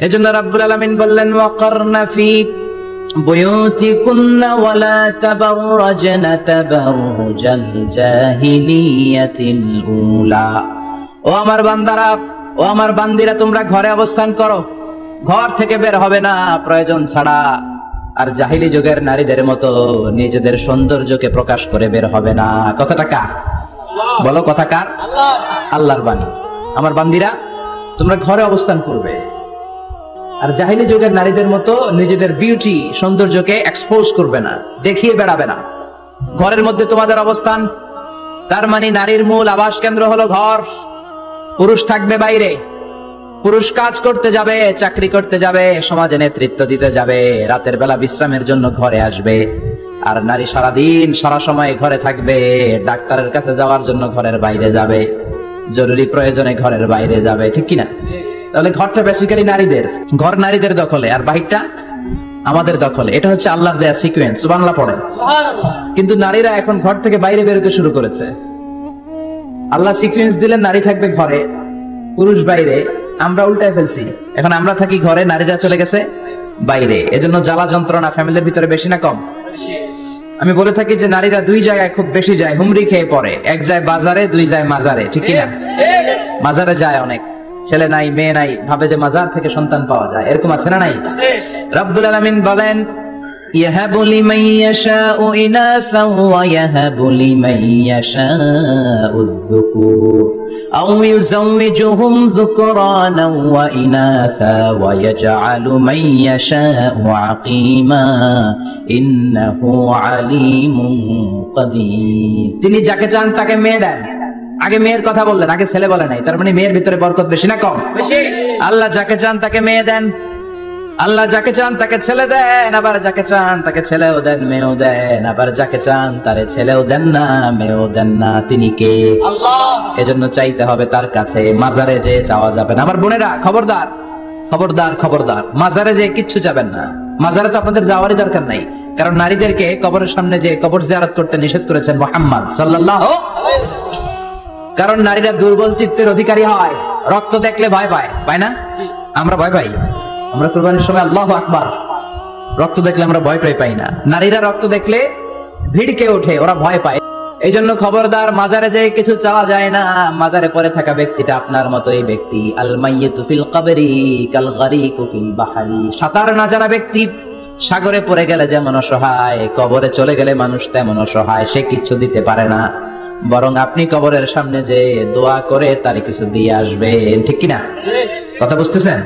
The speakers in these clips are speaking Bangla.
এজন্য রাব্বুল আলামিন বললেন ওয়াকারনা ফি বুয়ুতিকুন্না ওয়ালা তাবাররাজনা তাবাররুজাল জাহিলিয়াতিল উলা। ও আমার বান্দারা, ও আমার বান্দিরা, তোমরা ঘরে অবস্থান করো, ঘর থেকে বের হবে না প্রয়োজন ছাড়া। আর জাহিলি যুগের নারীদের মতো নিজেদের সৌন্দর্যকে প্রকাশ করে বের হবে না। কথাটা কার? বলো, কথা কার? আল্লাহর বাণী। আমার বান্দিরা, তোমরা ঘরে অবস্থান করবে, আর জাহিলি যুগের নারীদের মতো নিজেদের বিউটি, সৌন্দর্যকে এক্সপোজ করবে না, দেখিয়ে বেড়াবে না। ঘরের মধ্যে তোমাদের অবস্থান, তার মানে নারীর মূল আবাস কেন্দ্র হলো ঘর। পুরুষ থাকবে বাইরে, পুরুষ কাজ করতে যাবে, চাকরি করতে যাবে, সমাজে নেতৃত্ব দিতে যাবে, রাতের বেলা বিশ্রামের জন্য ঘরে আসবে। আর নারী সারাদিন সারা সময় ঘরে থাকবে, ডাক্তারের কাছে যাওয়ার জন্য ঘরের বাইরে যাবে, জরুরি প্রয়োজনে ঘরের বাইরে যাবে, ঠিক কিনা? তাহলে ঘরটা বেসিক্যালি নারীদের, ঘর নারীদের দখলে, আর বাহিরটা আমাদের দখলে। এটা হচ্ছে আল্লাহর দেয়া সিকোয়েন্স। সুবহানাল্লাহ পড়ে। কিন্তু নারীরা এখন ঘর থেকে বাইরে বেরোতে শুরু করেছে। আল্লাহ সিকোয়েন্স দিলেন নারী থাকবে ঘরে, পুরুষ বাইরে। আমরা উল্টায় ফেলছি, এখন আমরা থাকি ঘরে, নারীরা চলে গেছে বাইরে। এজন্য জ্বালা যন্ত্রণা ফ্যামিলির ভিতরে বেশি না কম? আমি বলে থাকি যে নারীরা দুই জায়গায় খুব বেশি যায়, হুমড়ি খেয়ে পড়ে। এক যায় বাজারে, দুই যায় মাজারে, ঠিক কিনা? মাজারে যায় অনেক, ছেলে নাই মেয়ে নাই, ভাবে যে মাজার থেকে সন্তান পাওয়া যায়। এরকম আছে না নাই? রব্বুল আলামিন বলেন ইয়াহাবু লিমান ইয়াশাউ ইনাসা ওয়া ইয়াহাবু লিমান ইয়াশাউ যুকুর আও ইউযাওবিজুহুম যুকরানা ওয়া ইনাসা ওয়া ইয়াজআলু মান ইয়াশাউ আকীমা ইন্নাহু আলীমুন কাদির। তিনি যাকে চান তাকে মেয়ে দেন। আগে মেয়ের কথা বললেন, আগে ছেলে বলে নাই। তার মানে মেয়ের ভিতরে বরকত বেশি না কম? বেশি। আল্লাহ যাকে চান তাকে মেয়ে দেন, আল্লাহ যাকে চান তাকে ছেলে দেন, আবার যাকে চান তাকে ছেলেও দেন, মেয়েও দেন, আবার যাকে চান তারে ছেলেও দেন না, মেয়েও দেন না। তিনি কে? আল্লাহ। এজন্য চাইতে হবে তার কাছে, মাজারে যে চাওয়া যাবে না। আমার বোনেরা খবরদার, খবরদার, খবরদার, মাজারে যে কিচ্ছু যাবেন না। মাজারে তো আপনাদের যাওয়ারই দরকার নাই, কারণ নারীদেরকে কবরের সামনে যে কবর জিয়ারত করতে নিষেধ করেছেন মুহাম্মদ সাল্লাল্লাহু আলাইহি ওয়াসাল্লাম। কারণ নারীরা দুর্বল চিত্তের অধিকারী হয়, রক্ত দেখলে ভয় পায়, পায় না? আমরা ভয় পাই। আমরা কুরবানির সময় আল্লাহু আকবার, রক্ত দেখলে আমরা ভয় পাই না। নারীরা রক্ত দেখলে ভিড়কে ওঠে, ওরা ভয় পায়। এই জন্য খবরদার, মাজারে যে কিছু চাওয়া যায় না। মাজারে পড়ে থাকা ব্যক্তিটা আপনার মতোই ব্যক্তি। আল মাইয়িতু ফিল কবরি কাল গারিকু ফিল বাহরি। সাঁতার না জানা ব্যক্তি সাগরে পড়ে গেলে যেমন অসহায়, কবরে চলে গেলে মানুষ তেমন অসহায়। সে কিচ্ছু দিতে পারে না, বরং আপনি কবরের সামনে যে দোয়া করে তারে কিছু দিয়ে আসবেন, ঠিক কিনা? কথা বুঝতেছেন?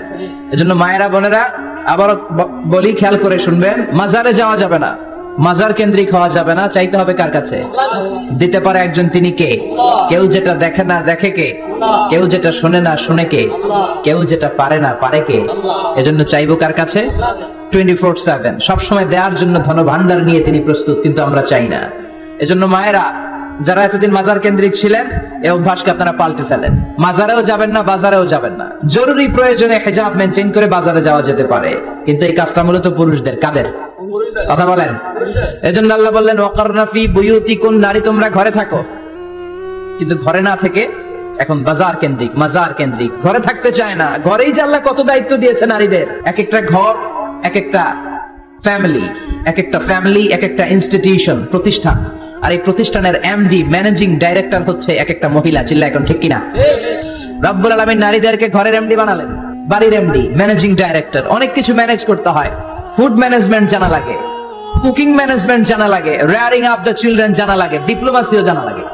এজন্য মায়েরা, বোনেরা, আবার বলি, খেয়াল করে শুনবেন, মাজারে যাওয়া যাবে না, মাজার কেন্দ্রিক হওয়া যাবে না। চাইতে হবে কার কাছে? দিতে পারে একজন, তিনি কে? কেউ যেটা দেখে না দেখে কে? কেউ যেটা শোনে না শুনে কে? কেউ যেটা পারে না পারে কে? এজন্য চাইবো কার কাছে? 24/7 সবসময় দেওয়ার জন্য ধন ভান্ডার নিয়ে তিনি প্রস্তুত, কিন্তু আমরা চাই না। এজন্য মায়েরা, যারা এতদিন মাজার কেন্দ্রিক ছিলেন, এই অভ্যাসকে আপনারা পাল্টে ফেলেন। মাজারেও যাবেন না, বাজারেও যাবেন না। জরুরি প্রয়োজনে হিজাব মেনটেন করে বাজারে যাওয়া যেতে পারে, কিন্তু এই কাজটা মূলত পুরুষদের। কাদের কথা বলেন? এজন্য আল্লাহ বললেন ওয়াকারনা ফি বুয়ুতিকুন, নারী তোমরা ঘরে থাকো। কিন্তু ঘরে না থেকে এখন বাজার কেন্দ্রিক, মাজার কেন্দ্রিক, ঘরে থাকতে চায় না। ঘরেই যে আল্লাহ কত দায়িত্ব দিয়েছে নারীদের। এক একটা ঘর এক একটা ফ্যামিলি, এক একটা ফ্যামিলি এক একটা ইনস্টিটিউশন, প্রতিষ্ঠান। আর এই প্রতিষ্ঠানের এমডি, ম্যানেজিং ডাইরেক্টর হচ্ছে এক একটা মহিলা। চিল্লা এখন ঠিক কিনা? রব্বুল আলামিন নারীদেরকে ঘরের এমডি বানালেন, বাড়ির এমডি, ম্যানেজিং ডাইরেক্টর। অনেক কিছু ম্যানেজ করতে হয়। ফুড ম্যানেজমেন্ট জানা লাগে, কুকিং ম্যানেজমেন্ট জানা লাগে, রেয়ারিং আপ দ্য চিলড্রেন জানা লাগে, ডিপ্লোমাসিও জানা লাগে।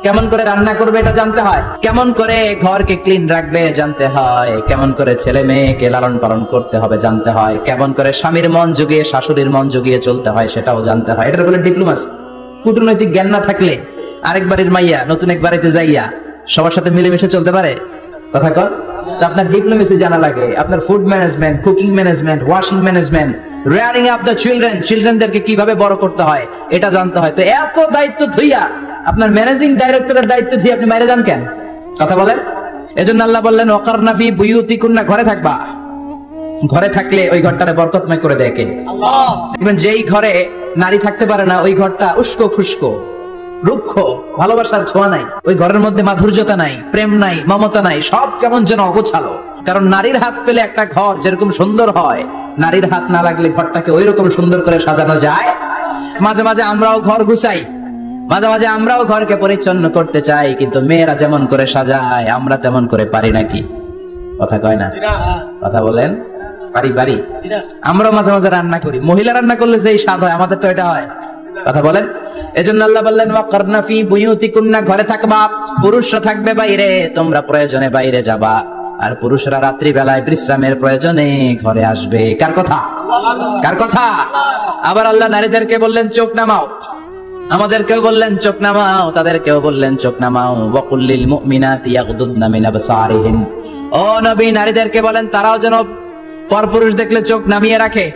কেমন করে রান্না করবে এটা জানতে হয়, কেমন করে ঘরকে ক্লিন রাখবে জানতে হয়, কেমন করে ছেলে মেয়েকে লালন পালন করতে হবে জানতে হয়, কেমন করে স্বামীর মন জুগিয়ে শাশুড়ির মন জুগিয়ে চলতে হয় সেটাও জানতে হয়। এটা বলে ডিপ্লোমাসি। কূটনৈতিক জ্ঞান না থাকলে আরেক বাড়ির মাইয়া নতুন এক বাড়িতে যাইয়া সবার সাথে মিলেমিশে চলতে পারে? কথা কর। আপনার ডিপ্লোমেসি জানা লাগে, আপনার food management, cooking management, washing management, rearing up the children, চিলড্রেনদেরকে কিভাবে বড় করতে হয় এটা জানতে হয়। তো এত দায়িত্ব ধুইয়া আপনার ম্যানেজিং ডাইরেক্টরের দায়িত্ব দিয়ে আপনি বাইরে যান কেন? কথা বলেন। এজন্য আল্লাহ বললেন ওয়াকারনা ফি বুয়ুতিকুন্না, ঘরে থাকবা। ঘরে থাকলে ওই ঘরটারে বরকতময় করে দেয় কে? আল্লাহ। দেখবেন যেই ঘরে নারী থাকতে পারে না, ওই ঘরটা উস্কো খুস্কো, রুক্ষ, ভালোবাসার ছোঁয়া নাই। ওই ঘরের মধ্যে মাধুর্যতা নাই, প্রেম নাই, মমতা নাই, সব কেমন যেন অগোছালো। কারণ নারীর হাত পেলে একটা ঘর যেরকম সুন্দর হয়, নারীর হাত না লাগলে ঘরটাকে ওই রকম সুন্দর করে সাজানো যায়। মাঝে মাঝে আমরাও ঘর গুছাই, মাঝে মাঝে আমরাও ঘরকে পরিচ্ছন্ন করতে চাই, কিন্তু মেয়েরা যেমন করে সাজায় আমরা তেমন করে পারি নাকি? কথা কয় না? কথা বলেন, পারি পারি? আমরা মাঝে মাঝে রান্না করি, মহিলা রান্না করলে যেই স্বাদ হয় আমাদের তো এটা হয়। কথা বলেন। এজন্য আল্লাহ বললেন ওয়াকারনা ফি বুয়ুতিকুন্না, ঘরে থাকবা, পুরুষরা থাকবে বাইরে, তোমরা প্রয়োজনে বাইরে যাবা, আর পুরুষরা রাত্রি বেলায় বিশ্রামের প্রয়োজনে ঘরে আসবে। কার কথা? কার কথা? আবার আল্লাহ নারীদেরকে বললেন চোখ নামাও, আমাদেরকেও বললেন চোখ নামাও, তাদেরকেও বললেন চোখ নামাও। ওয়াকুল্লিল মুমিনাতি ইয়াগদুদনা মিন আবসারিহিন, ও নবী নারীদেরকে বলেন তারাও যেন পরপুরুষ দেখলে চোখ নামিয়ে রাখে।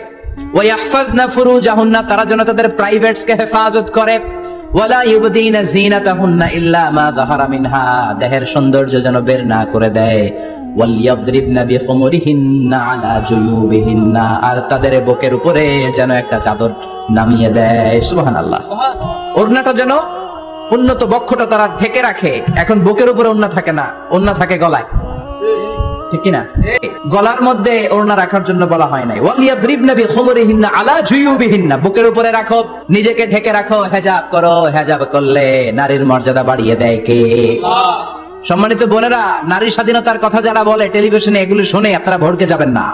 ওয়া ইয়াহফাজনা ফুরুজাহুন্না, তারা যেন তাদের প্রাইভেটস কে হেফাজত করে। ওয়ালা ইউবদিনা যিনাতাহুন্না ইল্লা মা যাহারা মিনহা, দেহের সৌন্দর্য যেন বের না করে দেয়। ওয়ালিয়াদরিবনা বিখুমুরিহিন্না আলা জুয়ুবিহিন্না, আর তাদের বুকের উপরে যেন একটা চাদর নামিয়ে দেয়। সুবহানাল্লাহ। ওড়নাটা যেন উন্নত বক্ষটা তারা ঢেকে রাখে। এখন বুকের উপরে ওড়না থাকে না, ওড়না থাকে গলায়, ঠিক কি না? গলার মধ্যে ওড়না রাখার জন্য বলা হয় নাই। ওয়ালিয়াদরিবনা বিখুমুরিহিন্না আলা জুয়ুবিহিন্না, বুকের উপরে রাখো, নিজেকে ঢেকে রাখো, হেজাব করো। হেজাব করলে নারীর মর্যাদা বাড়িয়ে দেয় কে? সম্মানিত বোনেরা, নারী স্বাধীনতার কথা যারা বলে টেলিভিশনে, এগুলো শুনে আপনারা ভড়কে যাবেন না,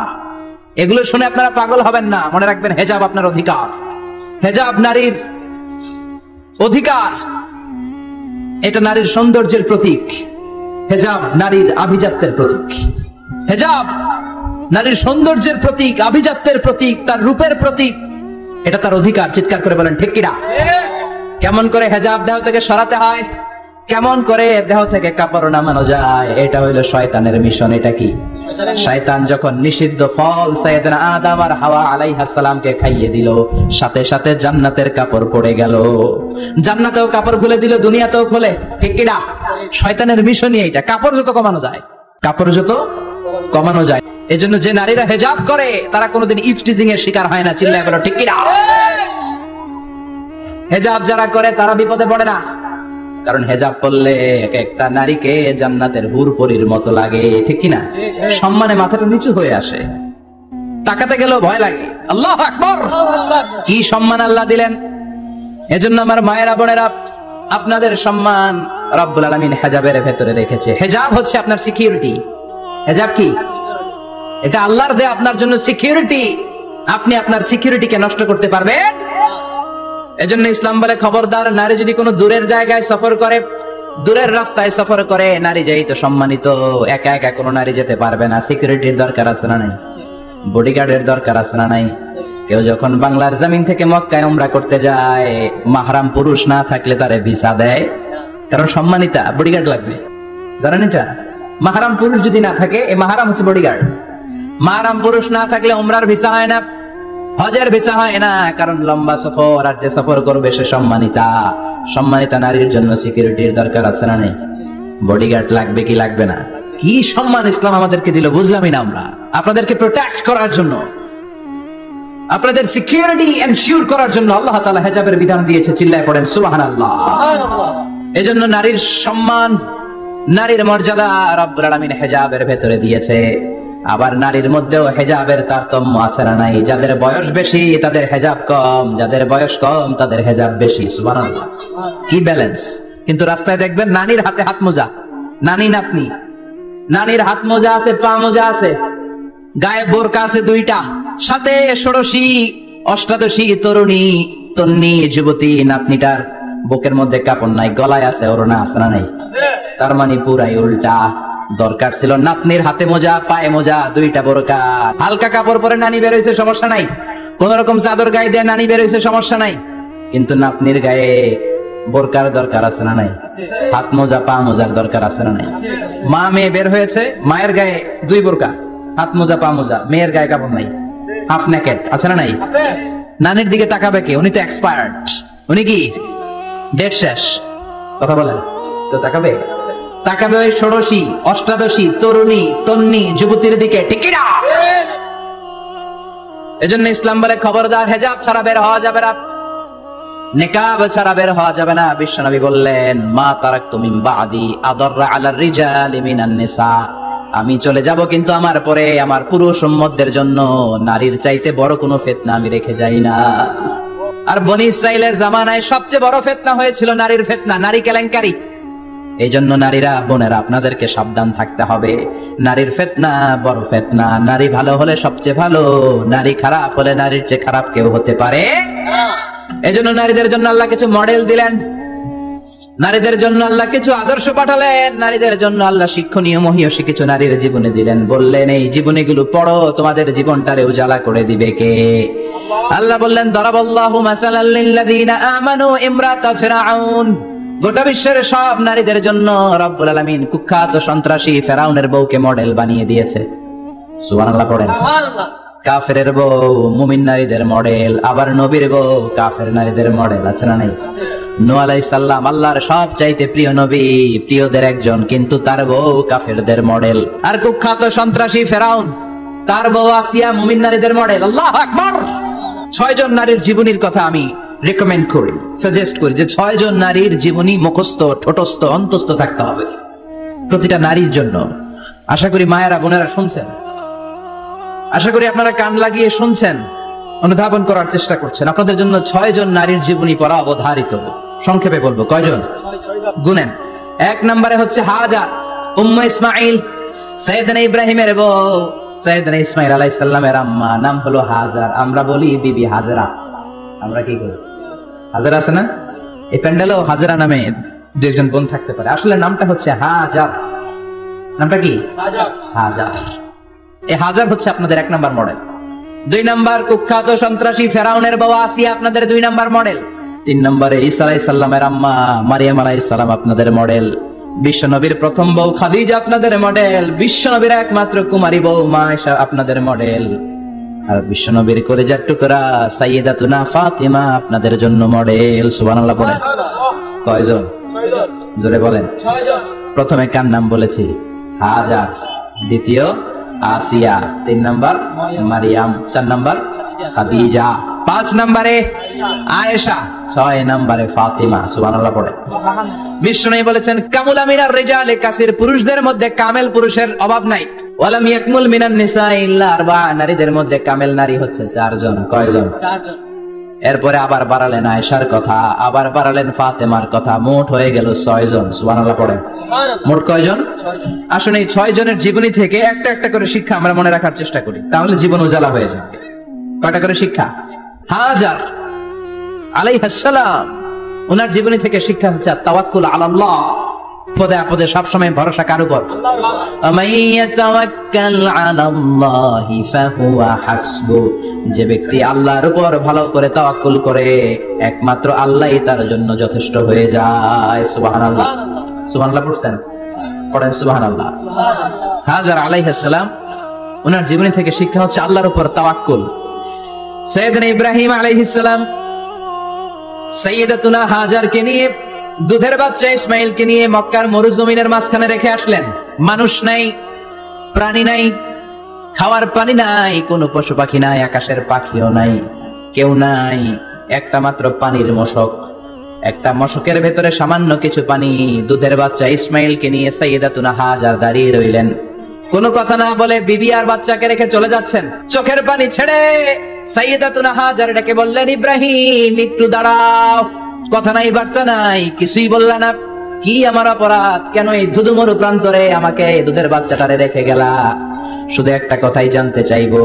এগুলো শুনে আপনারা পাগল হবেন না। মনে রাখবেন হেজাব আপনার অধিকার, হেজাব নারীর অধিকার, এটা নারীর সৌন্দর্যের প্রতীক। হেজাব নারীর আভিজাত্যের প্রতীক, হেজাব নারীর সৌন্দর্যের প্রতীক, আভিজাত্যের প্রতীক, তার রূপের প্রতীক, এটা তার অধিকার। চিৎকার করে বলেন ঠিক কিনা? কেমন করে হেজাব দেহ থেকে সরাতে হয়, কেমন করে দেহ থেকে কাপড় নামানো যায়, এটা হইলো শয়তানের মিশন। এটা কি? শয়তান যখন নিষিদ্ধ ফল সাইয়েদনা আদম আর হাওয়া আলাইহিস সালামকে খাইয়ে দিল, সাথে সাথে জান্নাতের কাপড় পড়ে গেল। জান্নাতেও কাপড় খুলে দিল, দুনিয়াতেও খুলে, ঠিক কি না? শয়তানের মিশনই এইটা, কাপড় যত কমানো যায়, কাপড় যত কমানো যায়। এজন্য যে নারীরা হেজাব করে তারা কোনোদিন ইফটিজিং এর শিকার হয় না। চিল্লায় বলো ঠিক কি না? হেজাব যারা করে তারা বিপদে পড়ে না, কারণ হেজাব করলে একটা নারীকে জান্নাতের হুরপরির মতো লাগে, ঠিক কিনা? সম্মানে মাথাটা নিচু হয়ে আসে, তাকাতে গেলেও ভয় লাগে। আল্লাহু আকবার, কি সম্মান আল্লাহ দিলেন! এজন্য আমার মায়েরা বোনেরা, আপনাদের সম্মান রব্বুল আলামিন হেজাবের ভেতরে রেখেছে। হেজাব হচ্ছে আপনার সিকিউরিটি। হেজাব কি? এটা আল্লাহর দেয়া আপনার জন্য সিকিউরিটি। আপনি আপনার সিকিউরিটিকে নষ্ট করতে পারবেন? এজন্য ইসলাম বলে খবরদার, নারী যদি কোনো দূরের জায়গায় সফর করে, দূরের রাস্তায় সফর করে, নারী যেই তো সম্মানিত, একা একা কোনো নারী যেতে পারবে না। সিকিউরিটির দরকার আছে না নাই? বডিগার্ডের দরকার আছে না নাই? কেউ যখন বাংলার জমিন থেকে মক্কায় উমরা করতে যায়, মাহরাম পুরুষ না থাকলে তারে ভিসা দেয়, কারণ সম্মানিতা, বডিগার্ড লাগবে। জানেন এটা? মাহরাম পুরুষ যদি না থাকে, এই মাহরাম হচ্ছে বডিগার্ড। মাহরাম পুরুষ না থাকলে উমরার ভিসা হয় না, হজের ভিসা হয় না, কারণ লম্বা সফর, আর যে সফর করবে সে সম্মানিতা। সম্মানিতা নারীর জন্য সিকিউরিটির দরকার আছে না নেই? বডিগার্ড লাগবে কি লাগবে না? কি সম্মান ইসলাম আমাদেরকে দিল বুঝলামই না আমরা। আপনাদেরকে প্রোটেক্ট করার জন্য, আপনাদের সিকিউরিটি এনশিওর করার জন্য আল্লাহ তাআলা হেজাবের বিধান দিয়েছে। চিল্লায় পড়েন সুবহানাল্লাহ। এজন্য নারীর সম্মান, নারীর মর্যাদা রব্বুল আলামিন হেজাবের ভেতরে দিয়েছে। আবার নারীর মধ্যেও হেজাবের তারতম্য আছে না নাই? যাদের বয়স বেশি তাদের হেজাব কম, যাদের বয়স কম তাদের হেজাব বেশি। সুবহানাল্লাহ, কি ব্যালেন্স! কিন্তু রাস্তায় দেখবেন নানির হাতে হাত মোজা, নানি নাতনি, নানির হাত মোজা আছে, পা মোজা আছে, গায়ে বোরকা আছে দুইটা, সাথে ষোড়শী অষ্টাদশী তরুণী তন্নি যুবতী নাতনিটার বুকের মধ্যে কাপড় নাই, গলায় আছে ওড়না, আছে না নাই? তার মানে পুরাই উল্টা। দরকার ছিল নাতনির হাতে মোজা, পায়ে মোজা, দুইটা বোরকা। হালকা কাপড় পরে নানি বের হইছে, সমস্যা নাই। কোন রকম চাদর গায়ে দিয়ে নানি বের হইছে, সমস্যা নাই। কিন্তু নাতনির গায়ে বোরকার দরকার আছে না নাই? হাত মোজা, পা মোজার দরকার আছে না নাই? মা মেয়ে বের হয়েছে, মায়ের গায়ে দুই বোরকা, হাত মোজা, পা মোজা, মেয়ের গায়ে কাপড় নাই, হাফ নেকেড, আছে না নাই? নানির দিকে তাকাবে কে? উনি তো এক্সপায়ার্ড, উনি কি ডেট শেষ। কথা বলেন তো, তাকাবে? তাকাবে ওই ষোড়শী অষ্টাদশী তরুণী তন্নি যুবতীর দিকে, ঠিক কি না? এজন্য ইসলাম বলে খবরদার, হেজাব ছাড়া বের হওয়া যাবে না, নিকাব ছাড়া বের হওয়া যাবে না। বিশ্বনবী বললেন, মা তারাকতু মিন বাদি আদাররা আলার রিজালি মিনান নিসা, আমি চলে যাব, কিন্তু আমার পরে আমার পুরুষ উম্মতদের জন্য নারীর চাইতে বড় কোনো ফিতনা আমি রেখে যাই না। আর বনি ইসরাইলের জামানায় সবচেয়ে বড় ফিতনা হয়েছিল নারীর ফিতনা, নারী কেলেঙ্কারি। এই জন্য নারীরা, বোনেরা, আপনাদেরকে সাবধান থাকতে হবে। নারীর ফিতনা বড় ফিতনা। নারী ভালো হলে সবচেয়ে ভালো, নারী খারাপ হলে নারীর চেয়ে খারাপ কেউ হতে পারে। এই জন্য নারীদের জন্য আল্লাহ কিছু মডেল দিলেন, নারীদের জন্য আল্লাহ কিছু আদর্শ পাঠালেন, নারীদের জন্য আল্লাহ শিক্ষণীয় মহীয়সী কিছু নারীর জীবনে দিলেন। বললেন এই জীবনীগুলো পড়ো, তোমাদের জীবনটারে উজালা করে দিবে কে? আল্লাহ বললেন দরাবাল্লাহু মাসালাল লিল্লাযীনা আমানু ইমরাতা ফিরআউন। গোটা বিশ্বের সব নারীদের জন্য রব্বুল আলামিন কুখ্যাত সন্ত্রাসী ফেরাউনের বউকে মডেল বানিয়ে দিয়েছে। সুবহানাল্লাহ পড়েন। কাফেরের বউ মুমিন নারীদের মডেল, আবার নবীর বউ কাফের নারীদের মডেল, আছে না নাই? নূহ আলাইহিস সালাম আল্লাহর সব চাইতে প্রিয় নবী, প্রিয়দের একজন, কিন্তু তার বউ কাফেরদের মডেল। আর কুখ্যাত সন্ত্রাসী ফেরাউন, তার বউ আসিয়া মুমিন নারীদের মডেল। আল্লাহু আকবার। 6 জন নারীর জীবনীর কথা আমি রেকমেন্ড করি, সাজেস্ট করি যে 6 জন নারীর জীবনী মুখস্থ, ঠোঁটস্থ, অন্তস্থ থাকতে হবে প্রতিটা নারীর জন্য। আশা করি মায়েরা, বোনেরা শুনছেন, আশা করি আপনারা কান লাগিয়ে শুনছেন, অনুধাবন করার চেষ্টা করছেন। আপনাদের জন্য 6 জন নারীর জীবনী পড়া অবধারিত। সংক্ষেপে বলবো, কয়জন গুনেন। 1 নম্বরে হচ্ছে হাজার, উম্মে ইসমাইল, সাইয়েদনা ইব্রাহিমের বউ, সাইয়েদনা ইসমাইল আলাইহিস সালামের আম্মা, নাম হলো হাজার। আমরা বলি বিবি হাজেরা। আমরা কি করি? হাজেরা আছে না? এই প্যান্ডেলেও হাজেরা নামে 2 জন বোন থাকতে পারে, আসলে নামটা হচ্ছে হাজার। নামটা কি? হাজার। এই হাজার হচ্ছে আপনাদের 1 নাম্বার মডেল। 2 নাম্বার কুখ্যাত সন্ত্রাসী ফেরাউনের বউ আসিয়া আপনাদের 2 নাম্বার মডেল। 3 নম্বরে ঈসা আলাইহিস সালামের আম্মা মারিয়াম আলাইহিস সালাম আপনাদের মডেল। বিশ্বনবীর প্রথম বউ খাদিজা আপনাদের মডেল। বিশ্বনবীর একমাত্র কুমারী বউ মা আয়েশা আপনাদের মডেল। আর বিশ্বনবীর কলিজার টুকরা সাইয়্যিদাতুনা ফাতিমা আপনাদের জন্য মডেল। সুবহানাল্লাহ বলেন। কয়জন? 6 জন। জোরে বলেন। 6 জন। প্রথমে কার নাম বলেছি? হাজার, দ্বিতীয় আসিয়া, 3 নাম্বার মারিয়াম, 4 নাম্বার খাদিজা, 5 নম্বরে আয়েশা, 6 নম্বরে ফাতিমা। সুবহানাল্লাহ পড়ে। বিশ্বনবী বলেছেন কামুলা মিনার রিজালে কাসির, পুরুষদের মধ্যে কামেল পুরুষের অভাব নাই। ওয়ালাম ইয়াকমুল মিনান নিসা ইল্লা 4, নারীদের মধ্যে কামেল নারী হচ্ছে 4 জন। কয়জন? 4 জন। এরপরে আবার বাড়ালেন আয়েশার কথা, আবার বাড়ালেন ফাতেমার কথা, মোট হয়ে গেল 6 জন। সুবহানাল্লাহ পড়েন। মোট কয়জন? 6 জন। আসলে এই 6 জনের জীবনী থেকে একটা একটা করে শিক্ষা আমরা মনে রাখার চেষ্টা করি, তাহলে জীবন উজালা হয়ে যাবে। কয়টা করে শিক্ষা? হাজার আলাইহিস সালাম, ওনার জীবনী থেকে শিক্ষা হচ্ছে তাওয়াক্কুল আলাল্লাহ, পদে আপদে সবসময় ভরসা কার উপর? যে ব্যক্তি আল্লাহর উপর ভালো করে তাওয়াক্কুল করে, একমাত্র আল্লাহই তার জন্য যথেষ্ট হয়ে যায়। সুবহানাল্লাহ। সুবহানাল্লাহ পড়ছেন? পড়েন সুবহানাল্লাহ। হাজার আলাইহিস সালাম, ওনার জীবনী থেকে শিক্ষা হচ্ছে আল্লাহর উপর তাওয়াক্কুল। সাইয়েদনা ইব্রাহিম আলাইহিস সালাম সাইয়্যিদাতুনা হাজারকে নিয়ে, দুধের বাচ্চা ইসমাইলকে নিয়ে মক্কার মরুজমিনের মাঝখানে রেখে আসলেন। মানুষ নাই, প্রাণী নাই, খাওয়ার পানি নাই, কোনো পশু পাখি নাই, আকাশের পাখিও নাই, কেউ নাই, একটা মাত্র পানির মশক। একটা মশকের ভেতরে সামান্য কিছু পানি। দুধের বাচ্চা ইসমাইলকে নিয়ে সাইয়্যিদাতুনা হাজার দাঁড়িয়ে রইলেন। কোনো কথা না বলে বিবি আর বাচ্চাকে রেখে চলে যাচ্ছেন। চোখের পানি ছেড়ে সাইয়্যিদাতুনা হাজার ডেকে বললেন, ইব্রাহিম একটু দাঁড়াও। কথা নাই, বার্তা নাই, কিছুই বললা না। কি আমার অপরাধ? কেন এই ধুধুমরু প্রান্তরে আমাকে দুধের বাচ্চাটারে রেখে গেলা? শুধু একটা কথাই জানতে চাইবো,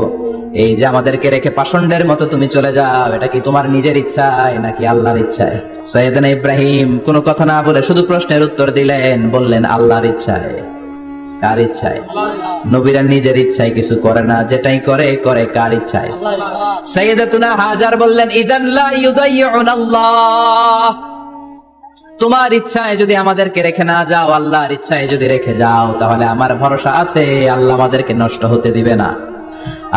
এই যে আমাদেরকে রেখে পাষণ্ডের মতো তুমি চলে যাও, এটা কি তোমার নিজের ইচ্ছায় নাকি আল্লাহর ইচ্ছায়? সাইয়েদনা ইব্রাহিম কোনো কথা না বলে শুধু প্রশ্নের উত্তর দিলেন, বললেন আল্লাহর ইচ্ছায়। কার ইচ্ছায়? নবীরা নিজের ইচ্ছায় কিছু করে না, যেটাই করে করে কার ইচ্ছায়? সাইয়্যিদাতুনা হাজার বললেন, ইযান লা ইউদাইয়ুনাল্লাহ, তোমার ইচ্ছায় যদি আমাদেরকে রেখে না যাও, আল্লাহর ইচ্ছায় যদি রেখে যাও, তাহলে আমার ভরসা আছে আল্লাহ আমাদেরকে নষ্ট হতে দিবে না,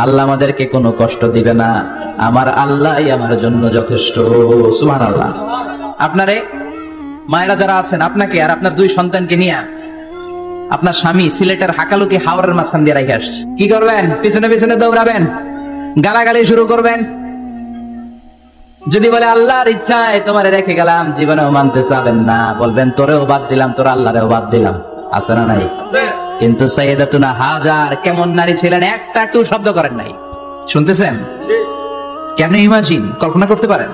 আল্লাহ আমাদেরকে কোনো কষ্ট দিবে না, আমার আল্লাহই আমার জন্য যথেষ্ট। সুবহানাল্লাহ। আপনারে মায়েরা যারা আছেন, আপনাকে আর আপনার 2 সন্তানকে নিয়ে আপনার স্বামী সিলেটের হাকালুকি হাওড়ের মাঝখান দিয়ে রেখে আসছে, কি করবেন? পিছনে পিছনে দৌড়াবেন, গালাগালি শুরু করবেন। যদি বলে আল্লাহর ইচ্ছায় তোমারে রেখে গেলাম, জীবনেও মানতে চাবেন না, বলবেন তোরেও বাদ দিলাম, তোর আল্লাহরেও বাদ দিলাম। আছে না নাই? কিন্তু সাইয়েদাতুনা হাজার কেমন নারী ছিলেন, একটা একটু শব্দ করেন নাই। শুনতেছেন? কেমন ইমাজিন, কল্পনা করতে পারেন?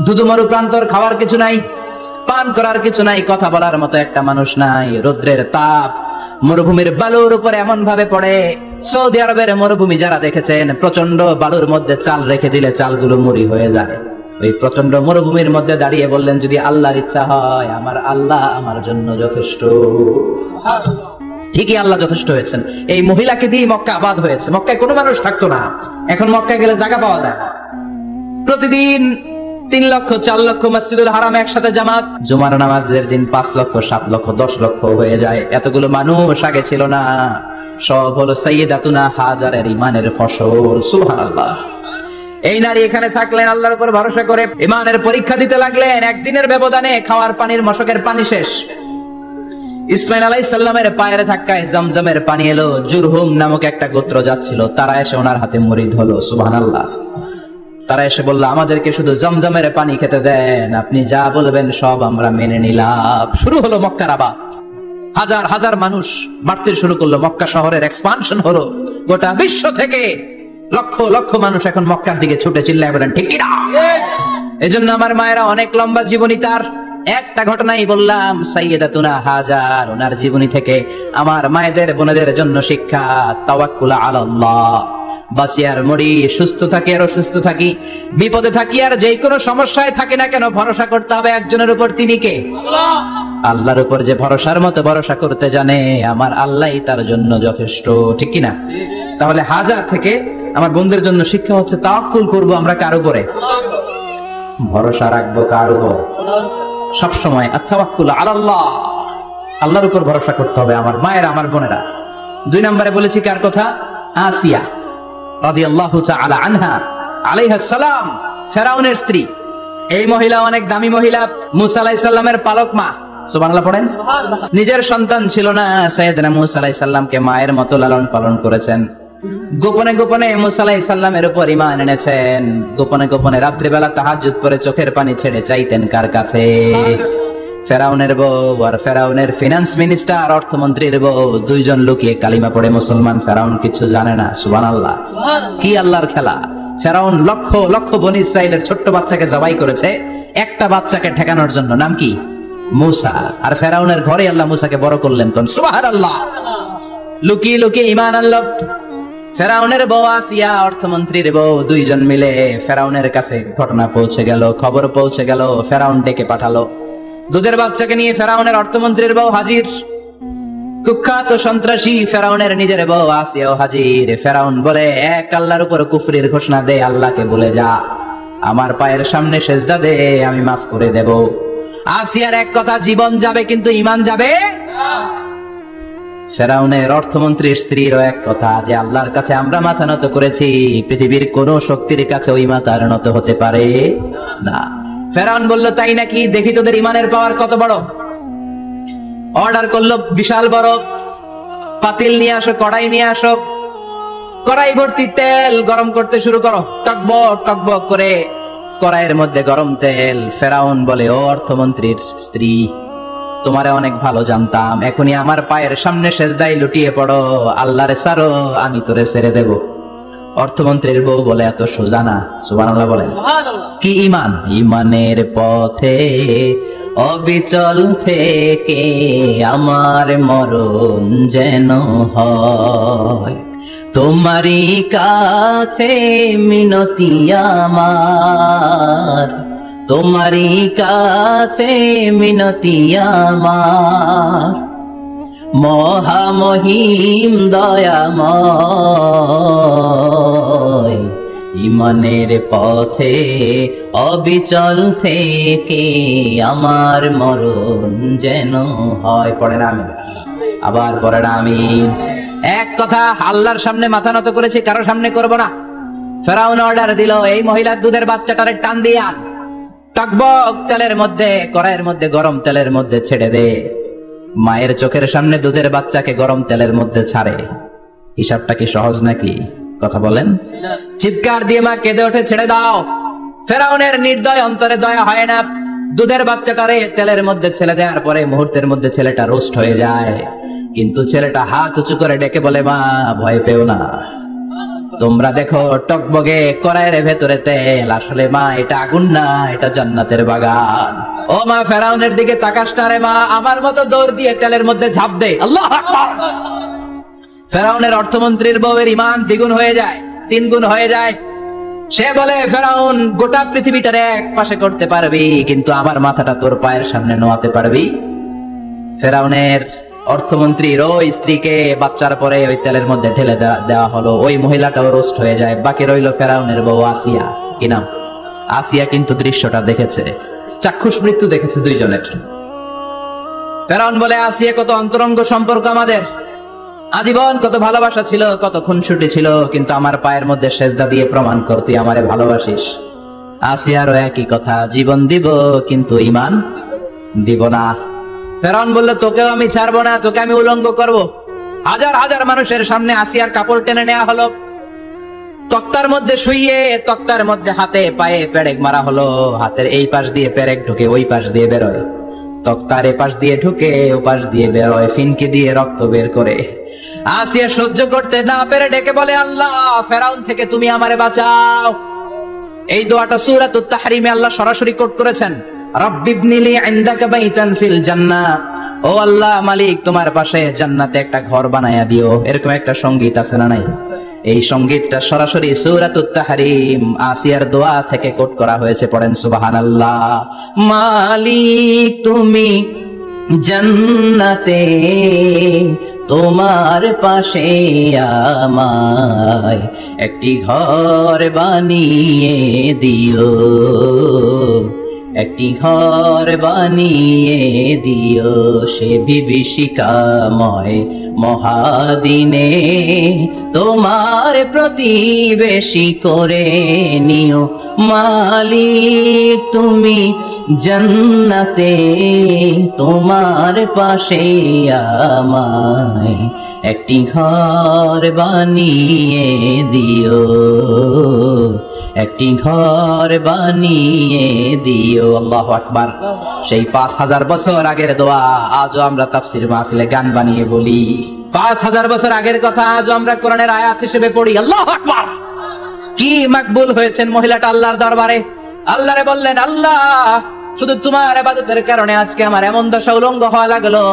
দুধুমরু প্রান্তর, খাওয়ার কিছু নাই, পান করার কিছু নাই, কথা বলার মতো একটা মানুষ নাই, রৌদ্রের তাপ মরুভূমির বালুর উপরে এমন ভাবে পড়ে। সৌদি আরবের মরুভূমি যারা দেখেছেন, প্রচন্ড বালুর মধ্যে চাল রেখে দিলে চালগুলো মুড়ি হয়ে যায়। ওই প্রচন্ড মরুভূমির মধ্যে দাঁড়িয়ে বললেন, যদি আল্লাহর ইচ্ছা হয়, আমার আল্লাহ আমার জন্য যথেষ্ট। ঠিকই আল্লাহ যথেষ্ট হয়েছেন। এই মহিলাকে দিয়ে মক্কা আবাদ হয়েছে। মক্কায় কোনো মানুষ থাকতো না, এখন মক্কায় গেলে জায়গা পাওয়া যায়। প্রতিদিন 3 লক্ষ 4 লক্ষ মসজিদুল হারামে একসাথে জামাত, জুমার নামাজের দিন 5 লক্ষ 7 লক্ষ 10 লক্ষ হয়ে যায়। এতগুলো মানুষ আগে ছিল না। সব হলো সাইয়েদাতুনা হাজারের ইমানের ফসল। সুবহানাল্লাহ। এই নারী এখানে থাকলেন আল্লাহর উপর ভরসা করে, ইমানের পরীক্ষা দিতে লাগলেন। একদিনের ব্যবধানে খাওয়ার পানির মশকের পানি শেষ। ইসমাইল আলাইহিস সালামের পায়ের ধাক্কায় জমজমের পানি এলো। জুরহুম নামক একটা গোত্র যাচ্ছিল, তারা এসে ওনার হাতে মুরিদ হলো। সুবহানাল্লাহ। তারা এসে বলল, আমাদেরকে শুধু জমজমের পানি খেতে দেন, আপনি যা বলবেন সব আমরা মেনে নিলাম। শুরু হলো মক্কার আবাদ। হাজার হাজার মানুষ বাড়তে শুরু করলো, মক্কা শহরের এক্সপানশন হলো। গোটা বিশ্ব থেকে লক্ষ লক্ষ মানুষ এখন মক্কার দিকে ছুটে চিল্লায় বলেন, ঠিক কি না? এজন্য আমার মায়েরা অনেক লম্বা জীবনী, তার একটা ঘটনাই বললাম। সাইয়েদাতুনা হাজার, ওনার জীবনী থেকে আমার মায়েদের বোনেদের জন্য শিক্ষা। তাওয়াক্কুল আলাল্লাহ। বাঁচি আর মরি, সুস্থ থাকি আর অসুস্থ থাকি, বিপদে থাকি আর যে কোনো সমস্যায় থাকি না কেন, ভরসা করতে হবে একজনের উপর। তিনি কে? আল্লাহ। আল্লাহর উপর যে ভরসার মতো ভরসা করতে জানে, আমার আল্লাহই তার জন্য যথেষ্ট। ঠিক কি না? তাহলে হাজার থেকে আমার বন্ধুদের জন্য শিক্ষা হচ্ছে, তাওয়াক্কুল করব আমরা কার উপরে? ভরসা রাখবো কার উপর? সবসময় আত-তাওয়াক্কুল আলাল্লাহ, আল্লাহর উপর ভরসা করতে হবে আমার মায়েরা, আমার বোনেরা। 2 নম্বরে বলেছি কার কথা? আসিয়া রাদিয়াল্লাহু তাআলা আনহা আলাইহাস সালাম, ফেরাউনের স্ত্রী। এই মহিলা অনেক দামি মহিলা, মুসা আলাইহিস সালামের পালক মা। সুবহানাল্লাহ পড়েন। নিজের সন্তান ছিল না, সাইয়েদনা মুসা আলাইহিস সালামকে মায়ের মতো লালন পালন করেছেন। গোপনে গোপনে মুসা আলাইহিস সালামের উপর ঈমান এনেছেন। গোপনে গোপনে রাত্রি বেলা তাহাজ্জুদ পড়ে চোখের পানি ছেড়ে চাইতেন কার কাছে? ফেরাউনের বউ আর ফেরাউনের ফিনান্স মিনিস্টার, অর্থমন্ত্রীর বউ, 2 জন লুকিয়ে কালিমা পড়ে মুসলমান। ফেরাউন কিছু জানে না। সুবহানাল্লাহ। কি আল্লাহর খেলা! ফেরাউন লক্ষ লক্ষ বনি ইসরাইলের ছোট্ট বাচ্চাকে জবাই করেছে একটা বাচ্চাকে ঠেকানোর জন্য। নাম কি? মুসা। আর ফেরাউনের ঘরে আল্লাহ মুসাকে বড় করলেন। কোন? সুবহানাল্লাহ। লুকিয়ে লুকিয়ে ঈমান আনলো। ফেরাউনের বউ আসিয়া, অর্থমন্ত্রীর বউ, 2 জন মিলে ফেরাউনের কাছে ঘটনা পৌঁছে গেল, খবর পৌঁছে গেল। ফেরাউন ডেকে পাঠালো। দুধের বাচ্চাকে নিয়ে ফেরাউনের অর্থমন্ত্রীর বউ হাজির। কুখ্যাত সন্ত্রাসী ফেরাউনের নিজের বউ আসিয়াও হাজির। ফেরাউন বলে, এক আল্লাহর উপর কুফরির ঘোষণা দে, আল্লাহকে বলে যা, আমার পায়ের সামনে সেজদা দে, আমি মাফ করে দেব। আসিয়ার এক কথা, জীবন যাবে কিন্তু ঈমান যাবে না। ফেরাউনের অর্থমন্ত্রীর স্ত্রীরও এক কথা, যে আল্লাহর কাছে আমরা মাথা নত করেছি, পৃথিবীর কোন শক্তির কাছে ওই মাথার নত হতে পারে না। ফেরাউন বলল, তাই নাকি? দেখি তোদের ঈমানের পাওয়ার কত বড়। অর্ডার করলো বিশাল বড় পাতিল নিয়ে আসো, কড়াই নিয়ে আসো। কড়াই ভর্তি তেল গরম করতে শুরু করো। টকবক টকবক করে কড়াইয়ের মধ্যে গরম তেল। ফেরাউন বলে, ও অর্থমন্ত্রীর স্ত্রী, তোমারে অনেক ভালো জানতাম, এখনই আমার পায়ের সামনে সেজদায় লুটিয়ে পড়ো, আল্লাহরে ছাড়ো, আমি তোরে ছেড়ে দেব। অর্থমন্ত্রীর বউ বলে, এত সোজা না। সুবহানাল্লাহ বলেন। কি ঈমান? ঈমানের পথে অবিচল থেকে আমার মরণ যেন হয়, তোমারই কাছে মিনতি আমার, তোমারই কাছে মিনতি আমার, মহামহিম দয়াময়, ঈমানের পথে অবিচল থেকে আমার মরণ যেন হয়। পড়েন আমিন। আবার পড়েন আমিন। এক কথা, আল্লাহর সামনে মাথা নত করেছি, কারো সামনে করব না। ফেরাউন অর্ডার দিল, এই মহিলার দুধের বাচ্চাটারে টান দিয়ে আন, টকবক তেলের মধ্যে, কড়াইয়ের মধ্যে গরম তেলের মধ্যে ছেড়ে দে। মায়ের চোখের সামনে দুধের বাচ্চাকে গরম তেলের মধ্যে ছাড়ে। হিসাবটা কি সহজ নাকি? কথা বলেন। চিৎকার দিয়ে মা কেঁদে ওঠে, ছেড়ে দাও। ফেরাউনের নির্দয় অন্তরে দয়া হয় না। দুধের বাচ্চাটারে তেলের মধ্যে ছেলে দেওয়ার পরে মুহূর্তের মধ্যে ছেলেটা রোস্ট হয়ে যায়, কিন্তু ছেলেটা হাত উঁচু করে ডেকে বলে, মা ভয় পেও না, তোমরা দেখো টকবগে কড়াইয়ের ভেতরে তেল, আসলে মা এটা আগুন না, এটা জান্নাতের বাগান। ও মা, ফেরাউনের দিকে তাকাস না রে মা, আমার মতো দৌড় দিয়ে তেলের মধ্যে ঝাঁপ দে। আল্লাহু আকবার। ফেরাউনের অর্থমন্ত্রীর বউয়ের ঈমান দ্বিগুণ হয়ে যায়, 3 গুণ হয়ে যায়। সে বলে, ফেরাউন গোটা পৃথিবীটারে এক পাশে করতে পারবি, কিন্তু আমার মাথাটা তোর পায়ের সামনে নোয়াতে পারবি? ফেরাউনের অর্থমন্ত্রীর ওই স্ত্রীকে বাচ্চার পরে ওই তেলের মধ্যে ঢেলে দেওয়া হলো, ওই মহিলাটাও রোস্ট হয়ে যায়। বাকি রইল ফেরাউনের বউ আসিয়া। কি নাম? আসিয়া কিন্তু দৃশ্যটা দেখেছে, চাক্ষুষ মৃত্যু দেখেছে দুইজনের। ফেরাউন বলে, আসিয়া কত অন্তরঙ্গ সম্পর্ক আমাদের, আজীবন কত ভালোবাসা ছিল, কত খুনসুটি ছিল, কিন্তু আমার পায়ের মধ্যে সেজদা দিয়ে প্রমাণ কর তুই আমারে ভালোবাসিস। আসিয়ারও একই কথা, জীবন দিব কিন্তু ঈমান দিব না। ফেরাউন বলল, তোকেও আমি ছাড়বো না, তোকে আমি উলঙ্গ করব। হাজার হাজার মানুষের সামনে আসিয়ার কাপড় টেনে নেওয়া হলো, তক্তার মধ্যে শুইয়ে তক্তার মধ্যে হাতে পায়ে পেরেক মারা হলো। হাতের এই পাশ দিয়ে পেরেক ঢুকে ওই পাশ দিয়ে বেরোয়, তক্তার এ পাশ দিয়ে ঢুকে ও পাশ দিয়ে বেরোয়, ফিনকি দিয়ে রক্ত বের করে। আসিয়া সহ্য করতে না পেরে ডেকে বলে, আল্লাহ, ফেরাউন থেকে তুমি আমারে বাঁচাও। এই দোয়াটা সূরাতুত তাহরিমে আল্লাহ সরাসরি কোট করেছেন, রাব্বিবনিলি ইনদাকা বাইতান ফিল জান্নাহ। ও আল্লাহ মালিক, তোমার পাশে জান্নাতে একটা ঘর বানায়া দিও। এরকম একটা সঙ্গীত আছে না নাই? এই সঙ্গীতটা সরাসরি সূরাতুত তাহরিম আসিয়ার দোয়া থেকে কোট করা হয়েছে। পড়েন সুবহানাল্লাহ। মালিক তুমি জান্নাতে, তোমার পাশে আমায় একটি ঘর বানিয়ে দিও, একটি ঘর বানিয়ে দিও, সে বিভীষিকাময় মহাদিনে তোমার প্রতিবেশী করে নিও। মালিক তুমি জান্নাতে, তোমার পাশে আমায় একটি ঘর বানিয়ে দিও, একটি ঘর বানিয়ে দিও। আল্লাহু আকবার। সেই 5000 বছর আগের দোয়া আজও আমরা তাফসীর মাহফিলে গান বানিয়ে বলি। 5000 বছর আগের কথা আজও আমরা কোরআনের আয়াত হিসেবে পড়ি। আল্লাহু আকবার। কি মাকবুল হয়েছেন মহিলাটা আল্লাহর দরবারে। আল্লাহরে বললেন, আল্লাহ, শুধু তোমার ইবাদতের কারণে আজকে আমার এমন দশা উলঙ্গ হওয়া লাগলো,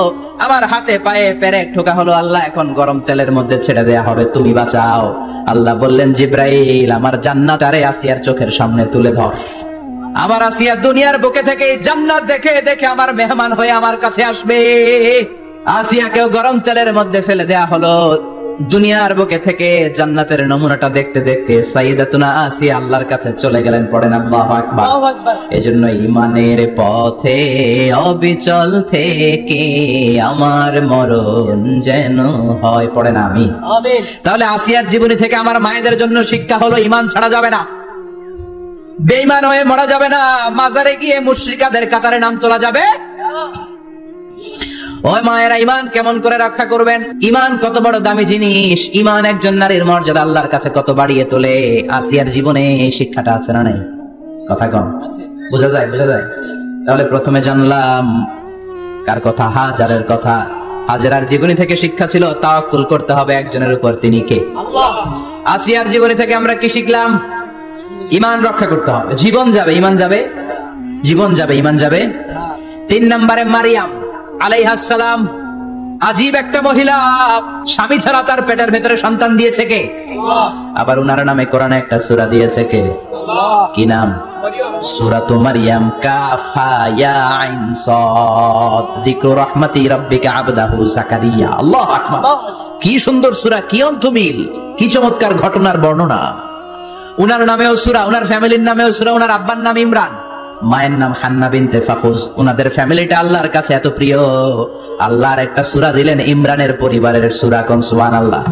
আমার হাতে পায়ে পেরেক ঠোকা হলো। আল্লাহ, এখন গরম তেলের মধ্যে ছেড়ে দেয়া হবে, তুমি বাঁচাও। আল্লাহ বললেন, জিব্রাইল, আমার জান্নাতটারে আসিয়ার চোখের সামনে তুলে ধর। আমার আসিয়া দুনিয়ার বুকে থেকে জান্নাত দেখে দেখে আমার মেহমান হয়ে আমার কাছে আসবে। আসিয়াকেও গরম তেলের মধ্যে ফেলে দেয়া হলো। দুনিয়ার বুকে থেকে জান্নাতের নমুনাটা দেখতে দেখতে সাইয়্যিদাতুনা আসিয়া আল্লাহর কাছে চলে গেলেন। পড়েন আল্লাহু আকবার। এজন্য ঈমানের পথে অবিচল থেকে আমার মরণ যেন হয়। পড়েন আমিন। তাহলে আসিয়ার জীবনী থেকে আমার মায়েদের জন্য শিক্ষা হলো, ঈমান ছাড়া যাবে না, বেঈমান হয়ে মরা যাবে না, মাজারে গিয়ে মুশরিকাদের কাতারে নাম তোলা যাবে। ওই মায়েরা ঈমান কেমন করে রক্ষা করবেন? ঈমান কত বড় দামি জিনিস। ঈমান একজন নারীর মর্যাদা আল্লাহর কাছে কত বাড়িয়ে তোলে। আসিয়ার জীবনে এই শিক্ষাটা আছে না নাই? কথা কম বোঝা যায়? বোঝা যায়? তাহলে প্রথমে জানলাম কার কথা? হাজারের কথা। হাজারার জীবনী থেকে শিক্ষা ছিল তাওয়াক্কুল করতে হবে একজনের উপর, তিনি কে? আল্লাহ। আসিয়ার জীবনী থেকে আমরা কি শিখলাম? ঈমান রক্ষা করতে হবে। জীবন যাবে, ঈমান যাবে, জীবন যাবে, ঈমান যাবে। 3 নম্বরে মারিয়াম আলাইহিস সালাম, আজীব একটা মহিলা, স্বামী ছাড়া তার পেটের ভেতরে সন্তান দিয়েছে কে? আল্লাহ। আবার উনার নামে কোরআনে একটা সূরা দিয়েছে কে? আল্লাহ। কি নাম? সূরাতু মারইয়াম। কাফ হা ইয়া আইন সাদ, যিকরু রাহমাতি রাব্বিকা আবদাহু যাকারিয়া। আল্লাহু আকবার। কি সুন্দর সূরা, কি অন্তমিল, কি চমৎকার ঘটনার বর্ণনা। উনার নামেও সূরা, উনার ফ্যামিলির নামেও সূরা। উনার আব্বার নাম ইমরান, মায়ের নাম হান্না বিনতে ফাখুজ। উনাদের ফ্যামিলিটা আল্লাহর কাছে এত প্রিয়, আল্লাহর একটা সূরা দিলেন ইমরানের পরিবারের সূরা। কোন? সুবহানাল্লাহ।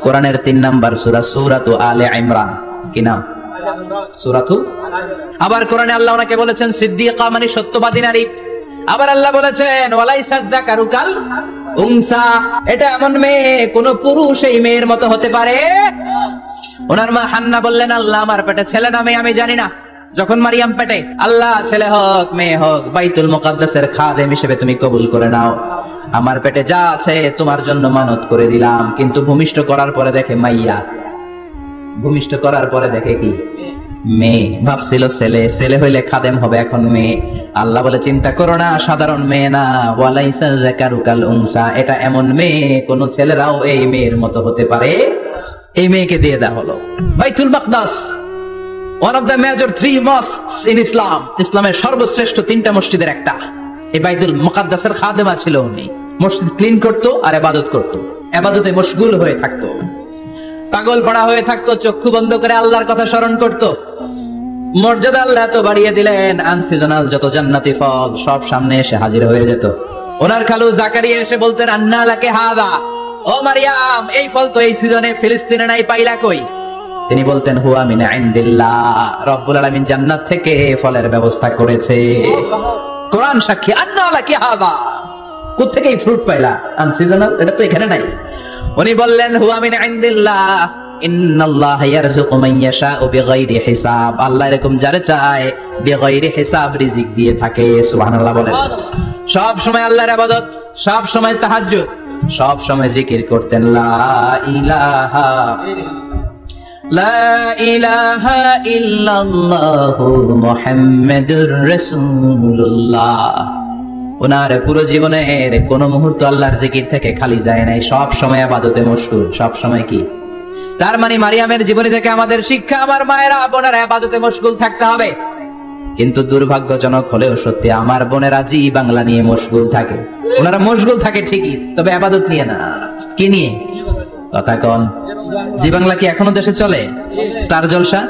কোরআনের 3 নাম্বার সূরা, সূরাতু আলে ইমরান। কি নাম? সূরাতু। আবার কোরআনে আল্লাহ ওনাকে বলেছেন সিদ্দিকা, মানে সত্যবাদী নারী। আবার আল্লাহ বলেছেন ওয়ালাইসা যাকারু কাল উনসা, এটা এমন মেয়ে কোন পুরুষ এই মেয়ের মতো হতে পারে? ওনার মা হান্না বললেন, আল্লাহ, আমার পেটে ছেলে না মেয়ে আমি জানি না, যখন মারিয়াম পেটে, আল্লাহ ছেলে হোক মেয়ে হোক বাইতুল মুকাদ্দাসের খাদেম হিসেবে তুমি কবুল করে নাও। আমার পেটে যা আছে তোমার জন্য মানত করে দিলাম। কিন্তু ভূমিষ্ঠ করার পরে দেখে মাইয়া, ভূমিষ্ঠ করার পরে দেখে কি মেয়ে। ভাবছিল ছেলে, ছেলে হইলে খাদেম হবে, এখন মেয়ে। আল্লাহ বলে চিন্তা করো না, সাধারণ মেয়ে না, ওয়ালাইসা যাকারু কাল উনসা, এটা এমন মেয়ে কোন ছেলেরাও এই মেয়ের মতো হতে পারে। এই মেয়েকে দিয়ে দেওয়া হলো। বাইতুল মাকদাস, one of the major 3 mosques in Islam, ইসলামের সর্বশ্রেষ্ঠ 3টা মসজিদের একটা। এই বাইতুল মুকাদ্দাসের খাদেমা ছিল উনি। মসজিদ ক্লিন করতো আর ইবাদত করতো, ইবাদতে মশগুল হয়ে থাকতো, পাগল পড়া হয়ে থাকতো, চক্ষু বন্ধ করে আল্লাহর কথা স্মরণ করতো। মর্যাদা আল্লাহ তো বাড়িয়ে দিলেন, আনসিজনাল যত জান্নাতি ফল সব সামনে এসে হাজির হয়ে যেত। ওনার খালু জাকারিয়া এসে বলতেন, আন্না লাকে হাদা, ও মারিয়াম এই ফল তো এই সিজনে ফিলিস্তিনে নাই, পাইলা কই? তিনি বলতেন, হুয়া মিন ইনদিল্লাহ, রব্বুল আলামিন জান্নাত থেকে ফলের ব্যবস্থা করেছে। কোরআন সাক্ষী, আন্না লাকে হাদা, কোথা থেকে এই ফ্রুট পাইলা? আনসিজনাল, এটা তো এখানে নাই। উনি বললেন, হুয়া মিন ইনদিল্লাহ, ইন্নাল্লাহা ইয়ারযুকু মান ইয়াশাউ বিগাইরি হিসাব, আল্লাহ এরকম যারে চায় বিগাইরি হিসাব রিজিক দিয়ে থাকে। সুবহানাল্লাহ বলেন। সব সময় আল্লাহর ইবাদত, সব সময় তাহাজ্জুদ, সব সময় জিকির করতেন, লা ইলাহা ইল্লাল্লাহু মুহাম্মাদুর রাসূলুল্লাহ। ওনার পুরো জীবনের কোন মুহূর্ত আল্লাহর জিকির থেকে খালি যায় নাই, সব সময় ইবাদতে মশগুল, সব সময় কি? তার মানে মারিয়ামের জীবনী থেকে আমাদের শিক্ষা, আমার মায়েরা বোনেরা ইবাদতে মশগুল থাকতে হবে। কিন্তু দুর্ভাগ্যজনক হলেও সত্যি, আমার বোনেরা জি বাংলা নিয়ে মশগুল থাকে। ওনারা মশগুল থাকে ঠিকই, তবে ইবাদত নিয়ে না। কি নিয়ে? কথা কন। জি বাংলা কি এখনো দেশে চলে? স্টার জলসা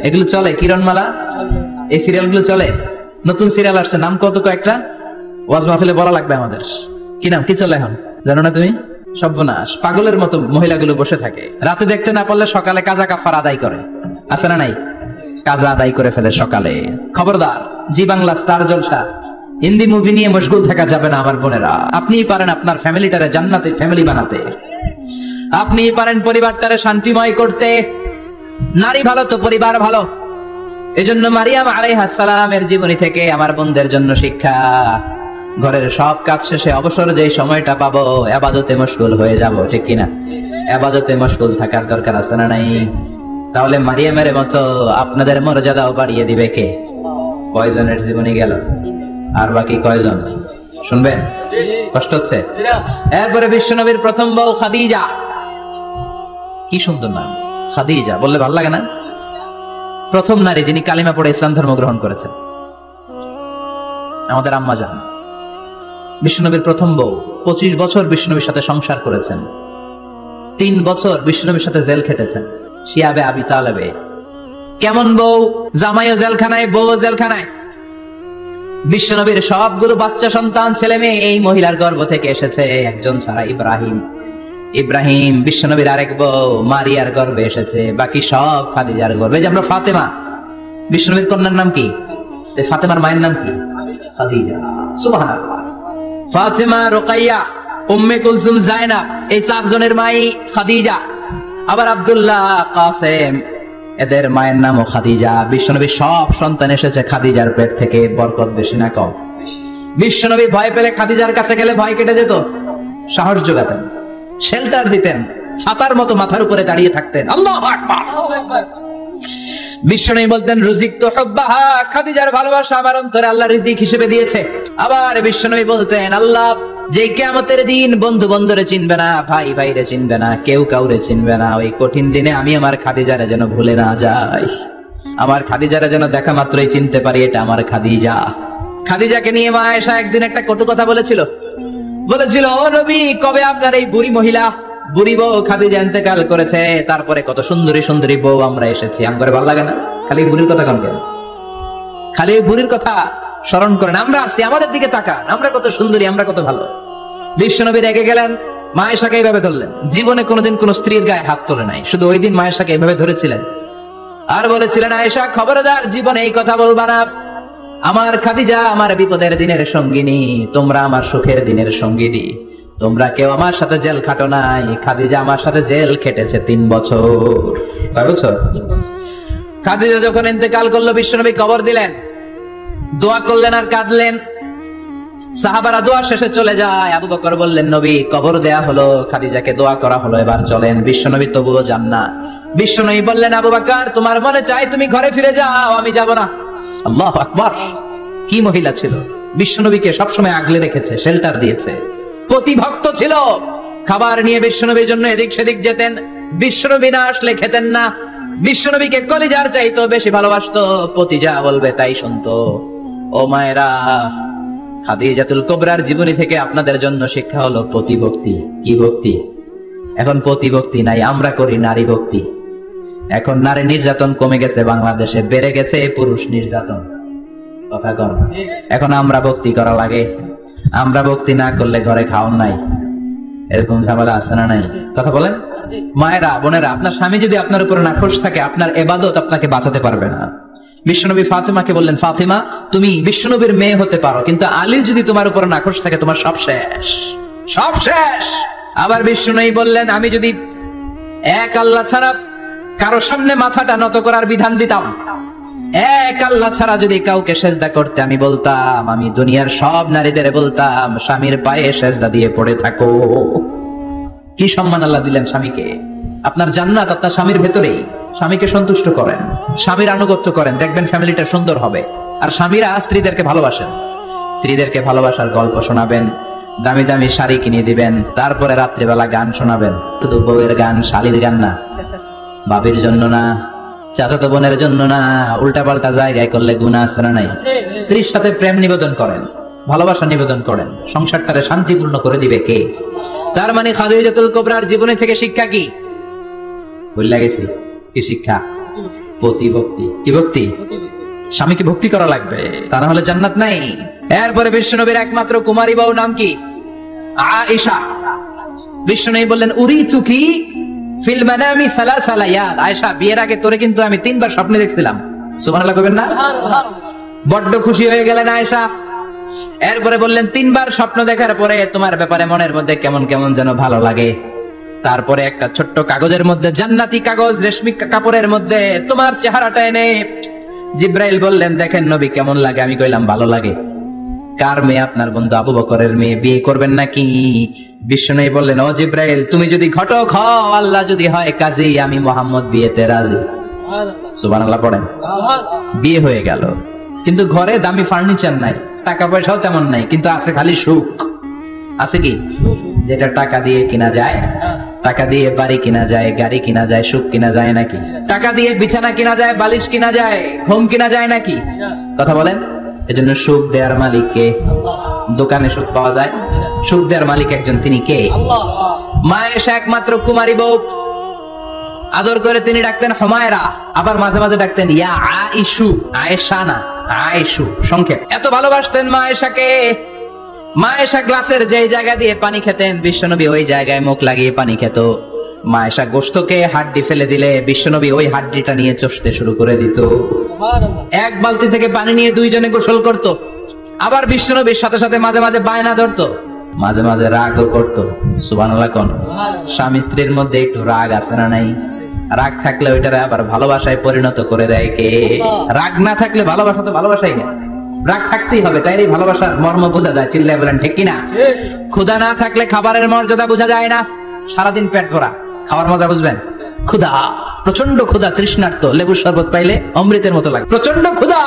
এগুলো চলে, কিরণমালা, এই সিরিয়ালগুলো চলে। নতুন সিরিয়াল আসছে, নাম কত কয়েকটা, ওয়াজ মাহফিলে বলা লাগবে আমাদের। কি নাম, কি চলে এখন জানো না তুমি? সর্বনাশ, পাগলের মতো মহিলাগুলো বসে থাকে, রাতে দেখতে না পারলে সকালে কাজা কাফার আদায় করে, আছে না নাই? কাজা আদায় করে ফেলে সকালে। খবরদার, জি বাংলা, স্টার জলসা, হিন্দি মুভি নিয়ে মশগুল থাকা যাবে না আমার বোনেরা। আপনিই পারেন আপনার ফ্যামিলিটারে জান্নাতের ফ্যামিলি বানাতে, আপনিই পারেন পরিবারটারে শান্তিময় করতে। নারী ভালো তো পরিবার ভালো। এজন্য মারিয়াম আলাইহিস সালামের জীবনী থেকে আমার বোনদের জন্য শিক্ষা, ঘরের সব কাজ শেষে অবসর যেই সময়টা পাবো ইবাদতে মশগুল হয়ে যাব, ঠিক কিনা? ইবাদতে মশগুল থাকার দরকার আছে না নাই? তাহলে মারিয়ামের মতো আপনাদের মর্যাদাও বাড়িয়ে দিবে কে? কয়জনের জীবনী গেল, আর বাকি কয়জন শুনবেন? কষ্ট হচ্ছে? এরপরে বিশ্বনবীর প্রথম বউ খাদিজা, কি সুন্দর নাম খাদিজা, বললে ভালো লাগে না? প্রথম নারী যিনি কালিমা পড়ে ইসলাম ধর্ম গ্রহণ করেছেন, আমাদের আম্মা জান। বিশ্বনবীর প্রথম বউ, 25 বছর বিশ্বনবীর সাথে সংসার করেছেন, 3 বছর বিশ্বনবীর সাথে জেল খেটেছেন, শিয়াবে আবি তালেবে। কেমন বউ? জামাইও জেলখানায়, বউ জেলখানায়। বিশ্বনবীর সবগুলো বাচ্চা সন্তান ছেলে মেয়ে এই মহিলার গর্ভ থেকে এসেছে, একজন ছাড়া, ইব্রাহিম। ইব্রাহিম বিশ্বনবীর আরেক বউ মারিয়ার গর্ভে এসেছে, বাকি সব খাদিজার গর্ভে। যে আমরা ফাতেমা, বিশ্বনবীর কন্যার নাম কি? ফাতেমার মায়ের নাম কি? খাদিজা। সুবহানাল্লাহ। ফাতেমা, রুকাইয়া, উম্মে কুলসুম, জায়নাব, এই 4 জনের মাই খাদিজা। আবার আব্দুল্লাহ, কাসেম, এদের মায়ের নামও খাদিজা। বিশ্বনবী সব সন্তান এসেছে খাদিজার পেট থেকে। বরকত বেশি না কম? বিশ্বনবী ভয় পেলে খাদিজার কাছে গেলে ভয় কেটে যেত, সাহস যোগাতেন, শেল্টার দিতেন, ছাতার মতো মাথার উপরে দাঁড়িয়ে থাকতেন। আল্লাহু আকবার। বিশ্বনবী বলতেন, রুজিকতু হুব্বাহা, খাদিজার ভালোবাসা আমার অন্তরে আল্লাহ রিজিক হিসেবে দিয়েছে। আবার বিশ্বনবী বলতেন, আল্লাহ যেই কিয়ামতের দিন বন্ধু বন্ধুরে চিনবে না, ভাই ভাইরে চিনবে না, কেউ কাউরে চিনবে না, ওই কঠিন দিনে আমি আমার খাদিজারে যেন ভুলে না যাই, আমার খাদিজারে যেন দেখা মাত্রই চিনতে পারি এটা আমার খাদিজা। খাদিজাকে নিয়ে মা আয়েশা একদিন একটা কটু কথা বলেছিল। ও নবী, কবে আপনার এই বুড়ি মহিলা, বুড়ি বউ খাদিজা ইন্তেকাল করেছে, তারপরে কত সুন্দরী সুন্দরী বউ আমরা এসেছি, আমার ভালো লাগে না? খালি বুড়ির কথা কন কেন? খালি বুড়ির কথা স্মরণ করেন। আমরা আছি, আমাদের দিকে তাকান, আমরা কত সুন্দরী, আমরা কত ভালো। বিশ্বনবী রেগে গেলেন, মা আয়েশাকে এইভাবে ধরলেন। জীবনে কোনোদিন কোন স্ত্রীর গায়ে হাত তোলে নাই, শুধু ওই দিন মা আয়েশাকে এইভাবে ধরেছিলেন আর বলেছিলেন, আয়েশা খবরদার, জীবনে এই কথা বলবা না। আমার খাদিজা আমার বিপদের দিনের সঙ্গিনী, তোমরা আমার সুখের দিনের সঙ্গিনী। তোমরা কেউ আমার সাথে জেল খাটো নাই, খাদিজা আমার সাথে জেল খেটেছে 3 বছর। কয় বছর? খাদিজা যখন ইন্তেকাল করলো, বিশ্বনবী কবর দিলেন, দোয়া করলেন আর কাঁদলেন। সাহাবারা দোয়া শেষে চলে যায়। আবু বকর বললেন, নবী কবর দেয়া হলো, খাদিজাকে দোয়া করা হলো, এবার চলেন। বিশ্বনবী তবুও যান না। বিশ্বনবী বললেন, আবু বকর তোমার মনে চাই তুমি ঘরে ফিরে যাও, আমি যাব না। আল্লাহু আকবার। কি মহিলা ছিল! বিশ্বনবীকে সবসময় আগলে রেখেছে, শেল্টার দিয়েছে, প্রতিভক্ত ছিল। খাবার নিয়ে বিশ্বনবীর জন্য এদিক সেদিক যেতেন। বিশ্বনবী না আসলে খেতেন না। বিশ্বনবীকে কলিজার চাইতো বেশি ভালোবাসতো। পতি যা বলবে তাই শুনতো। ও মায়েরা, খাদিজাতুল কুবরার জীবনী থেকে আপনাদের জন্য শিক্ষা হলো প্রতিভক্তি। কি ভক্তি! এখন প্রতিভক্তি নাই, আমরা করি নারী ভক্তি। এখন নারী নির্যাতন কমে গেছে বাংলাদেশে, বেড়ে গেছে পুরুষ নির্যাতন। কথা কর। এখন আমরা ভক্তি করা লাগে। আমরা ভক্তি না করলে ঘরে খাওয়ান নাই, এরকম ঝামেলা আছে না নাই? কথা বলেন। মায়েরা, বোনেরা, আপনার স্বামী যদি আপনার উপর নাখোশ থাকে, আপনার ইবাদত আপনাকে বাঁচাতে পারবে না। বিশ্বনবী ফাতিমাকে বললেন, ফাতিমা তুমি বিশ্বনবীর মেয়ে হতে পারো, কিন্তু আলী যদি তোমার উপর নাখোশ থাকে, তোমার সব শেষ, সব শেষ। আবার বিশ্বনবী বললেন, আমি যদি এক আল্লাহ ছাড়া কারো সামনে মাথাটা নত করার বিধান দিতাম, এক আল্লাহ ছাড়া যদি কাউকে সেজদা করতে আমি বলতাম, আমি দুনিয়ার সব নারীদের বলতাম স্বামীর পায়ে সেজদা দিয়ে পড়ে থাকো। কি সম্মান আল্লাহ দিলেন স্বামীকে! আপনার জান্নাত আপনার স্বামীর ভেতরেই। স্বামীকে সন্তুষ্ট করেন, স্বামীর আনুগত্য করেন, দেখবেন ফ্যামিলিটা সুন্দর হবে। আর স্বামীরা স্ত্রীদেরকে ভালোবাসেন, স্ত্রীদেরকে ভালোবাসার গল্প শোনাবেন, দামি দামি শাড়ি কিনে দিবেন, তারপরে রাত্রিবেলা গান শোনাবেন। শুধু বউয়ের গান, শালীর গান না, বাবির জন্য না, চাচাতো বোনের জন্য না। উল্টা পাল্টা জায়গায় করলে গুনাহ আছে না নাই? স্ত্রীর সাথে প্রেম নিবেদন করেন, ভালোবাসা নিবেদন করেন, সংসারটারে শান্তিপূর্ণ করে দিবে কে? তার মানে খাদিজাতুল কুবরার জীবনী থেকে শিক্ষা কি? ভুলে গেছি। কি শিক্ষা? প্রতিভক্তি। কি ভক্তি? স্বামীকে ভক্তি করা লাগবে, তা না হলে জান্নাত নাই। এরপরে বিশ্বনবীর একমাত্র কুমারী বউ নাম কি? আয়েশা। বিশ্বনবী বললেন, উরিতু কি ফিল মানামি সালাসা লায়াল। আয়েশা, বিয়ের আগে তোরে কিন্তু আমি 3 বার স্বপ্নে দেখছিলাম। সুবহানাল্লাহ কইবেন না? বড্ড খুশি হয়ে গেলেন আয়েশা। এরপরে বললেন, 3 বার স্বপ্ন দেখার পরে তোমার ব্যাপারে মনের মধ্যে কেমন কেমন যেন ভালো লাগে। তারপরে একটা ছোট্ট কাগজের মধ্যে, জান্নাতি কাগজ, রেশমি কাপড়ের মধ্যে তোমার চেহারাটা এনে জিব্রাইল বললেন, দেখেন নবী কেমন লাগে। আমি কইলাম, ভালো লাগে। কার মেয়ে? আপনার বন্ধু আবু বকরের মেয়ে, বিয়ে করবেন নাকি? বিশ্বনবী বললেন, ও জিব্রাইল, তুমি যদি ঘটক হও, আল্লাহ যদি হয় কাজী, আমি মুহাম্মদ বিয়েতে রাজি। সুবহানাল্লাহ পড়েন। বিয়ে হয়ে গেল, কিন্তু ঘরে দামি ফার্নিচার নাই, টাকা পয়সাও তেমন নাই, কিন্তু আছে খালি সুখ। আছে কি? যেটা টাকা দিয়ে কিনা যায়। টাকা দিয়ে বাড়ি কিনা যায়, গাড়ি কিনা যায়, সুখ কিনা যায় নাকি? টাকা দিয়ে বিছানা কিনা যায়, বালিশ কিনা যায়, ঘুম কিনা যায় নাকি? কথা বলেন। এজন্য সুখ দেওয়ার মালিক কে? দোকানে সুখ পাওয়া যায়? সুখ দেওয়ার মালিক একজন, তিনি কে? মা এসে একমাত্র কুমারী বউ, আদর করে তিনি ডাকতেন হুমায়রা, আবার মাঝে মাঝে ডাকতেন ইয়া আয়েশু। আয়েশা না, আয়েশু সংক্ষেপ। এত ভালোবাসতেন মা আয়েশাকে। মা আয়েশা গ্লাসের যে জায়গা দিয়ে পানি খেতেন, বিশ্বনবী ওই জায়গায় মুখ লাগিয়ে পানি খেত। মা আয়েশা গোশতকে হাড্ডি ফেলে দিলে বিশ্বনবী ওই হাড্ডিটা নিয়ে চষতে শুরু করে দিত। এক বালতি থেকে পানি নিয়ে দুইজনে গোসল করত। আবার বিশ্বনবীর সাথে সাথে মাঝে মাঝে বায়না ধরতো, মাঝে মাঝে রাগও করতো। সুবহানাল্লাহ কোন? স্বামী স্ত্রীর মধ্যে একটু রাগ আছে না নাই? রাগ থাকলে ওইটারে আবার ভালোবাসায় পরিণত করে দেয় কে? রাগ না থাকলে ভালোবাসা তো ভালোবাসাই না। রাগ থাকতেই হবে, তাই ভালোবাসার মর্ম বোঝা যায়। চিল্লায় বলেন ঠিক কিনা? ক্ষুধা না থাকলে খাবারের মর্যাদা বোঝা যায় না। সারাদিন পেট ভরা, খাওয়ার মজা বুঝবেন? ক্ষুধা, প্রচন্ড ক্ষুধা, তৃষ্ণার্ত, লেবুর শরবত পাইলে অমৃতের মতো লাগে। প্রচন্ড ক্ষুধা,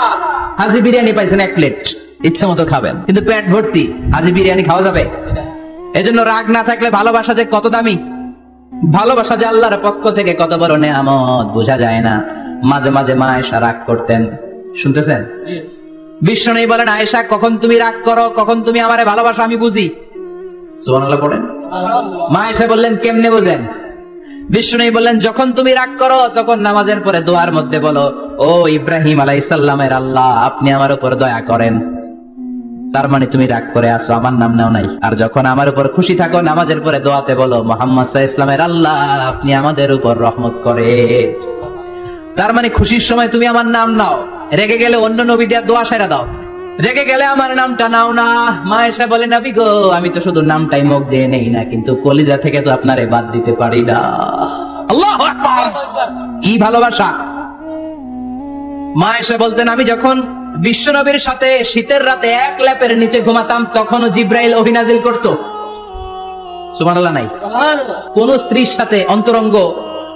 হাজি বিরিয়ানি পাইছেন 1 প্লেট, ইচ্ছা মতো খাবেন, কিন্তু পেট ভর্তি, হাজি বিরিয়ানি খাওয়া যাবে? এজন্য রাগ না থাকলে ভালোবাসা যে কত দামি, ভালোবাসা যে আল্লাহর পক্ষ থেকে কত বড় নেয়ামত বোঝা যায় না। মাঝে মাঝে মা আয়েশা রাগ করতেন, শুনতেছেন? বিশ্বনবী বলেন, আয়েশা কখন তুমি রাগ করো, কখন তুমি আমারে ভালোবাসো আমি বুঝি। সুবহানাল্লাহ পড়েন। মা আয়েশা বললেন, কেমনে বোঝেন? বিশ্বনবী বললেন, যখন তুমি রাগ করো তখন নামাজের পরে দোয়ার মধ্যে বলো, ও ইব্রাহিম আলাইহিস সালামের আল্লাহ, আপনি আমার উপর দয়া করেন। তার মানে তুমি রাগ করে আছো, আমার নাম নাও নাই। আর যখন আমার উপর খুশি থাকো, নামাজের পরে দোয়াতে বলো, মুহাম্মদ সাল্লাল্লাহু আলাইহি ওয়াসাল্লামের আল্লাহ, আপনি আমাদের উপর রহমত করে। তার মানে খুশির সময় তুমি আমার নাম নাও, রেগে গেলে অন্য নবী দিয়ে দোয়া সেরা দাও, রেগে গেলে আমার নামটা নাও না। মা আয়েশা বলে, নবী গো, আমি তো শুধু নামটাই মুখ দিয়ে নেই না, কিন্তু কলিজা থেকে তো আপনারে বাদ দিতে পারি না। আল্লাহু আকবার! কি ভালোবাসা! মা আয়েশা বলতেন, আমি যখন বিশ্বনবীর সাথে শীতের রাতে এক ল্যাপের নিচে ঘুমাতাম তখনও জিব্রাইল ওহী নাজিল করত। সুবহানাল্লাহ নাই? কোন স্ত্রীর সাথে অন্তরঙ্গ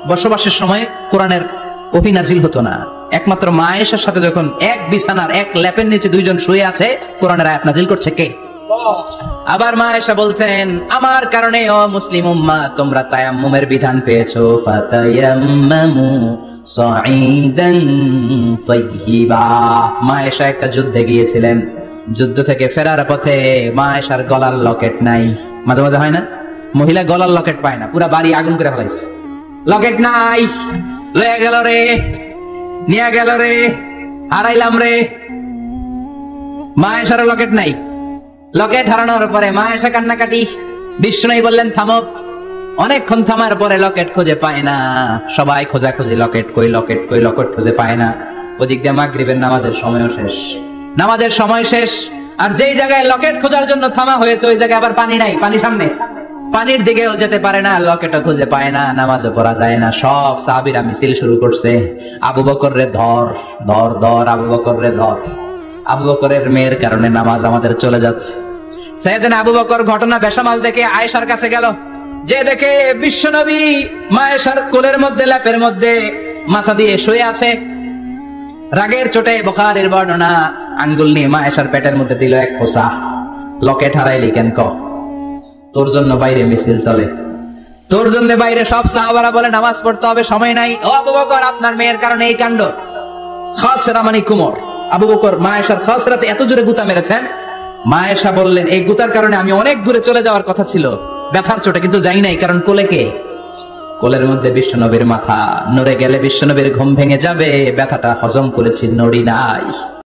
বসবাসের সময় কোরআনের ওহী নাজিল হতো না। একমাত্র মা আয়েশার সাথে যখন এক বিছানার এক ল্যাপের নিচে দুইজন শুয়ে আছে, কোরআনের আয়াত নাজিল করছে কে? আবার মা আয়েশা বলছেন, আমার কারণে ও মুসলিম উম্মাহ তোমরা তায়াম্মুমের বিধান পেয়েছো। ফাতায়াম্মামু সাঈদান তাইয়্যিবা। মা আয়েশা একটা যুদ্ধে গিয়েছিলেন, যুদ্ধ থেকে ফেরার পথে মা আয়েশার গলার লকেট নাই। মাঝে মাঝে হয় না, মহিলা গলার লকেট পায় না, পুরা বাড়ি আগুন করে ফেলাইছে, লকেট নাই, লয়ে গেল রে, নিয়ে গেল রে, হারাইলাম রে। মা আয়েশার লকেট নাই। লকেট হারানোর পরে মা আয়েশা কান্নাকাটি। বিষ্ণু বললেন, থামো। অনেকক্ষণ থামার পরে লকেট খুঁজে পায় না। সবাই খোঁজাখুঁজি, লকেট কই, লকেট কই, লকেট খুঁজে পায় না। ওদিক দিয়ে মাগরিবের নামাজের সময়ও শেষ, নামাজের সময় শেষ। আর যেই জায়গায় লকেট খোঁজার জন্য থামা হয়েছে ওই জায়গায় আবার পানি নাই, পানি সামনে, পানির দিকেও যেতে পারে না, লকেটও খুঁজে পায় না, নামাজও পড়া যায় না। সব সাহাবীরা মিছিল শুরু করছে, আবু বকর রে ধর, ধর ধর, আবু বকর রে ধর। আবু বকরের মেয়ের কারণে নামাজ আমাদের চলে যাচ্ছে। সাইয়েদনা আবু বকর ঘটনা বেসামাল দেখে আয়েশার কাছে গেল, যে দেখে বিশ্বনবী মা আয়েশার কোলের মধ্যে, ল্যাপের মধ্যে মাথা দিয়ে শুয়ে আছে। রাগের চোটে বুখারীর বর্ণনা, আঙ্গুল নিয়ে মা আয়েশার পেটের মধ্যে দিল এক খোঁচা। লকেট হারাইলি কেন? ক তোর জন্য বাইরে মিছিল চলে, তোর জন্য বাইরে সব সাহাবারা বলে নামাজ পড়তে হবে, সময় নাই। ও আবু বকর, আপনার মেয়ের কারণে এই কাণ্ড। খাসরা মানে কুমর। আবু বকর মা আয়েশার খাসরাতে এত জোরে গুতা মেরেছেন, মা আয়েশা বললেন, এই গুতার কারণে আমি অনেক দূরে চলে যাওয়ার কথা ছিল ব্যথার চোটে, কিন্তু যাই নাই, কারণ কোলে কে? কোলের মধ্যে বিশ্বনবীর মাথা। নড়ে গেলে বিশ্বনবীর ঘুম ভেঙে যাবে, ব্যথাটা হজম করেছি, নড়ি নাই।